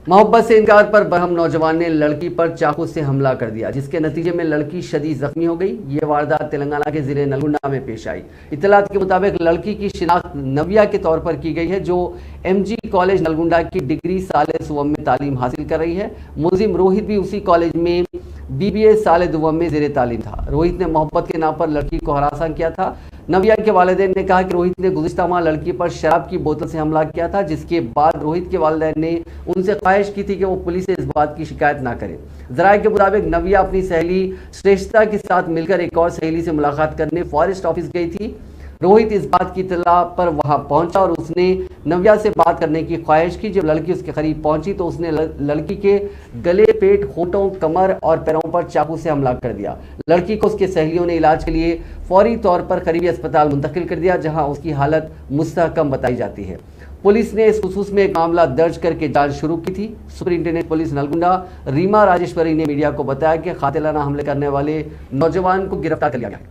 محبت سے انکار پر برہم نوجوان نے لڑکی پر چاقو سے حملہ کر دیا، جس کے نتیجے میں لڑکی شدید زخمی ہو گئی۔ یہ واردات تلنگانہ کے ضلع نلگونڈا میں پیش آئی۔ اطلاعات کے مطابق لڑکی کی شناخت نویا کے طور پر کی گئی ہے، جو ایم جی کالج نلگونڈا کی ڈگری سال سوم میں تعلیم حاصل کر رہی ہے۔ ملزم روہت بھی اسی کالج میں بی بی اے سال دوم میں زیر تعلیم تھا۔ روہت نے محبت کے نام پر لڑکی کو ہراساں کیا تھا۔ نویا کے والدین نے کہا کہ روہت نے گزشتہ ماہ لڑکی پر شراب کی بوتل سے حملہ کیا تھا، جس کے بعد روہت کے والدین نے ان سے خواہش کی تھی کہ وہ پولیس سے اس بات کی شکایت نہ کریں۔ ذرائع کے مطابق نویا اپنی سہیلی شریشتا کے ساتھ مل کر ایک اور سہیلی سے ملاقات کرنے فارسٹ آفس گئی تھی۔ روہت اس بات کی اطلاع پر وہاں پہنچا اور اس نے نویا سے بات کرنے کی خواہش کی۔ جب لڑکی اس کے قریب پہنچی تو اس نے لڑکی کے گلے، پیٹ، ہونٹوں، کمر اور پیروں پر چاقو سے حملہ کر دیا۔ لڑکی کو اس کے سہیلیوں نے علاج کے لیے فوری طور پر قریبی اسپتال منتقل کر دیا، جہاں اس کی حالت مستحکم بتائی جاتی ہے۔ پولیس نے اس خصوص میں ایک معاملہ درج کر کے جانچ شروع کی تھی۔ سپرنٹینڈنٹ پولیس نلگونڈا ریما راجیشوری نے میڈیا کو بتایا کہ قاتلانہ حملے کرنے والے نوجوان کو گرفتار کر لیا گیا۔